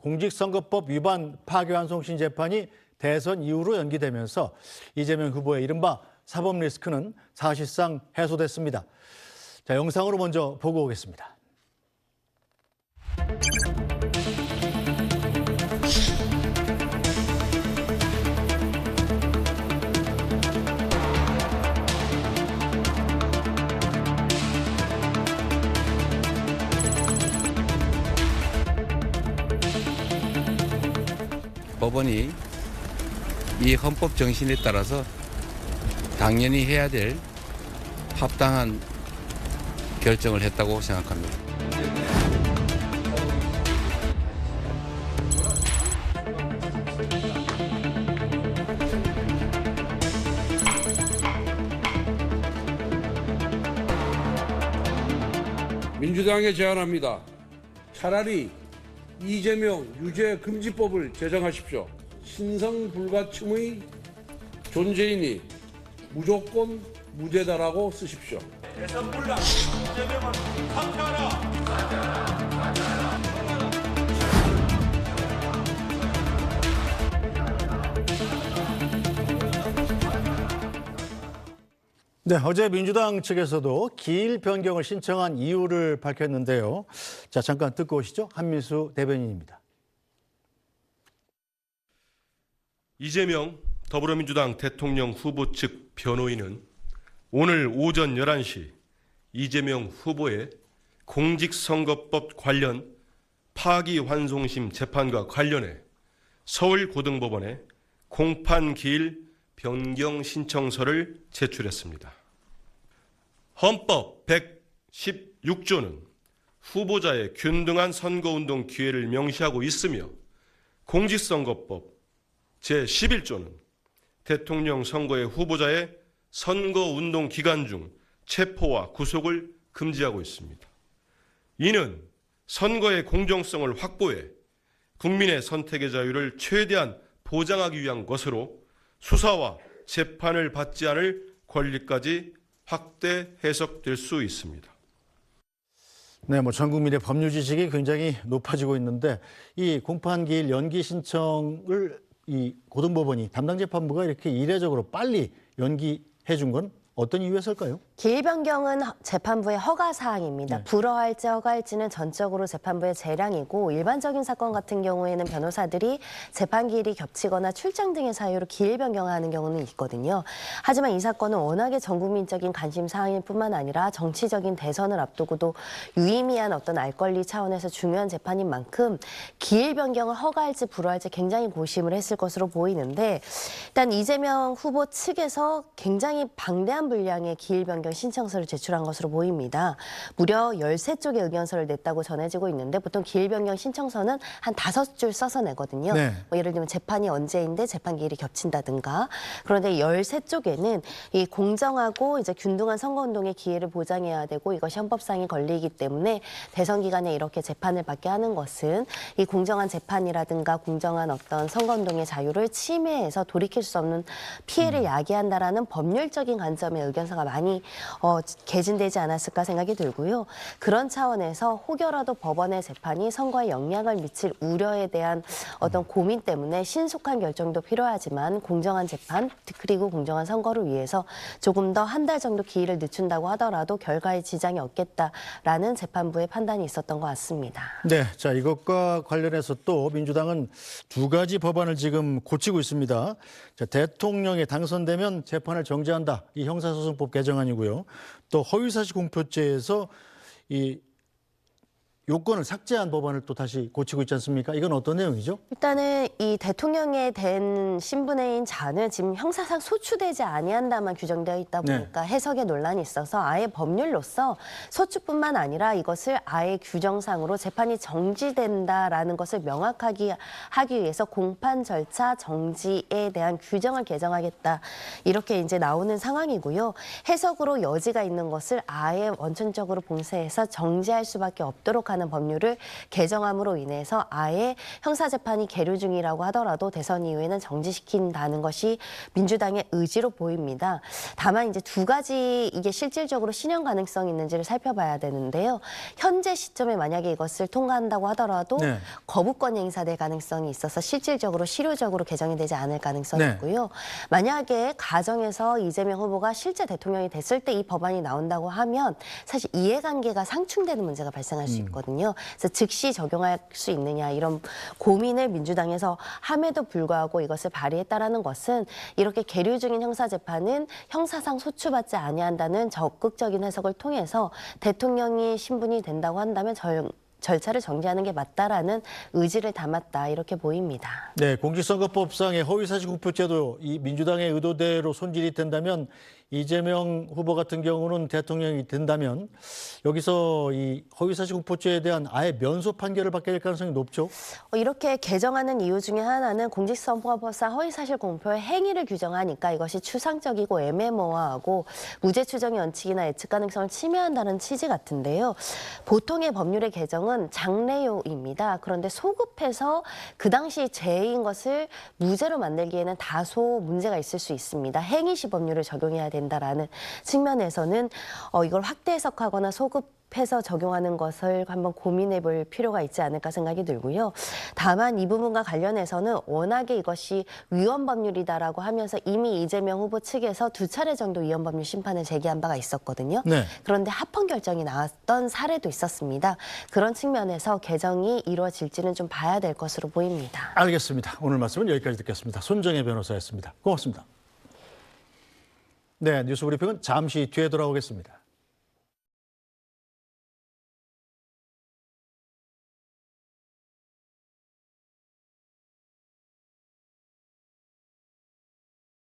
공직선거법 위반 파기환송심 재판이 대선 이후로 연기되면서 이재명 후보의 이른바 사법 리스크는 사실상 해소됐습니다. 자, 영상으로 먼저 보고 오겠습니다. 법원이 이 헌법 정신에 따라서 당연히 해야 될 합당한 결정을 했다고 생각합니다. 민주당에 제안합니다. 차라리 이재명 유죄 금지법을 제정하십시오. 신성불가침의 존재이니 무조건 무죄다라고 쓰십시오. 대선 불락 이재명은 사퇴하라. 네, 어제 민주당 측에서도 기일 변경을 신청한 이유를 밝혔는데요. 자, 잠깐 듣고 오시죠. 한민수 대변인입니다. 이재명 더불어민주당 대통령 후보 측 변호인은 오늘 오전 11시 이재명 후보의 공직선거법 관련 파기환송심 재판과 관련해 서울고등법원에 공판기일 변경 신청서를 제출했습니다. 헌법 116조는 후보자의 균등한 선거운동 기회를 명시하고 있으며 공직선거법 제11조는 대통령 선거의 후보자의 선거운동 기간 중 체포와 구속을 금지하고 있습니다. 이는 선거의 공정성을 확보해 국민의 선택의 자유를 최대한 보장하기 위한 것으로 수사와 재판을 받지 않을 권리까지 확대 해석될 수 있습니다. 네, 전 국민의 법률 지식이 굉장히 높아지고 있는데 이 공판기일 연기 신청을 이 고등법원이 담당 재판부가 이렇게 이례적으로 빨리 연기해 준 건 어떤 이유였을까요? 기일 변경은 재판부의 허가 사항입니다. 네. 불허할지 허가할지는 전적으로 재판부의 재량이고 일반적인 사건 같은 경우에는 변호사들이 재판 기일이 겹치거나 출장 등의 사유로 기일 변경하는 경우는 있거든요. 하지만 이 사건은 워낙에 전국민적인 관심 사항일 뿐만 아니라 정치적인 대선을 앞두고도 유의미한 어떤 알 권리 차원에서 중요한 재판인 만큼 기일 변경을 허가할지 불허할지 굉장히 고심을 했을 것으로 보이는데 일단 이재명 후보 측에서 굉장히 방대한 분량의 기일 변경 신청서를 제출한 것으로 보입니다. 무려 13쪽의 의견서를 냈다고 전해지고 있는데 보통 기일 변경 신청서는 한 5줄 써서 내거든요. 네. 예를 들면 재판이 언제인데 재판 기일이 겹친다든가. 그런데 13쪽에는 이 공정하고 이제 균등한 선거운동의 기회를 보장해야 되고 이것이 헌법상의 권리이기 때문에 대선 기간에 이렇게 재판을 받게 하는 것은 이 공정한 재판이라든가 공정한 어떤 선거운동의 자유를 침해해서 돌이킬 수 없는 피해를 야기한다라는 법률적인 관점의 의견서가 많이 개진되지 않았을까 생각이 들고요. 그런 차원에서 혹여라도 법원의 재판이 선거에 영향을 미칠 우려에 대한 어떤 고민 때문에 신속한 결정도 필요하지만 공정한 재판 그리고 공정한 선거를 위해서 조금 더 한 달 정도 기일을 늦춘다고 하더라도 결과에 지장이 없겠다라는 재판부의 판단이 있었던 것 같습니다. 네, 자, 이것과 관련해서 또 민주당은 2가지 법안을 지금 고치고 있습니다. 자, 대통령이 당선되면 재판을 정지한다. 이 형사소송법 개정안이고요. 또 허위사실 공표죄에서 이 요건을 삭제한 법안을 또 다시 고치고 있지 않습니까? 이건 어떤 내용이죠? 일단은 이 대통령에 된 신분의 자는 지금 형사상 소추되지 아니한다만 규정되어 있다 보니까 해석에 논란이 있어서 아예 법률로서 소추뿐만 아니라 이것을 아예 규정상으로 재판이 정지된다라는 것을 명확하게 하기 위해서 공판 절차 정지에 대한 규정을 개정하겠다. 이렇게 이제 나오는 상황이고요. 해석으로 여지가 있는 것을 아예 원천적으로 봉쇄해서 정지할 수밖에 없도록 하는 하는 법률을 개정함으로 인해서 아예 형사재판이 계류 중이라고 하더라도 대선 이후에는 정지시킨다는 것이 민주당의 의지로 보입니다. 다만 이제 두 가지 이게 실질적으로 실현 가능성이 있는지를 살펴봐야 되는데요. 현재 시점에 만약에 이것을 통과한다고 하더라도 네. 거부권 행사될 가능성이 있어서 실질적으로 실효적으로 개정이 되지 않을 가능성이 네. 있고요. 만약에 가정에서 이재명 후보가 실제 대통령이 됐을 때 이 법안이 나온다고 하면 사실 이해관계가 상충되는 문제가 발생할 수 있거든요. 그래서 즉시 적용할 수 있느냐 이런 고민을 민주당에서 함에도 불구하고 이것을 발의했다라는 것은 이렇게 계류 중인 형사재판은 형사상 소추받지 아니한다는 적극적인 해석을 통해서 대통령이 신분이 된다고 한다면 절차를 정지하는 게 맞다라는 의지를 담았다 이렇게 보입니다. 네, 공직선거법상의 허위사실 공표죄도 이 민주당의 의도대로 손질이 된다면 이재명 후보 같은 경우는 대통령이 된다면 여기서 이 허위사실 공표죄에 대한 아예 면소 판결을 받게 될 가능성이 높죠. 이렇게 개정하는 이유 중에 하나는 공직선거법상 허위사실 공표의 행위를 규정하니까 이것이 추상적이고 애매모호하고 무죄 추정의 원칙이나 예측 가능성을 침해한다는 취지 같은데요. 보통의 법률의 개정은 장래요입니다. 그런데 소급해서 그 당시 죄인 것을 무죄로 만들기에는 다소 문제가 있을 수 있습니다. 행위시 법률을 적용해야 된다라는 측면에서는 이걸 확대 해석하거나 소급해서 적용하는 것을 한번 고민해 볼 필요가 있지 않을까 생각이 들고요. 다만 이 부분과 관련해서는 워낙에 이것이 위헌 법률이다라고 하면서 이미 이재명 후보 측에서 2차례 정도 위헌 법률 심판을 제기한 바가 있었거든요. 네. 그런데 합헌 결정이 나왔던 사례도 있었습니다. 그런 측면에서 개정이 이루어질지는 좀 봐야 될 것으로 보입니다. 알겠습니다. 오늘 말씀은 여기까지 듣겠습니다. 손정혜 변호사였습니다. 고맙습니다. 네, 뉴스 브리핑은 잠시 뒤에 돌아오겠습니다.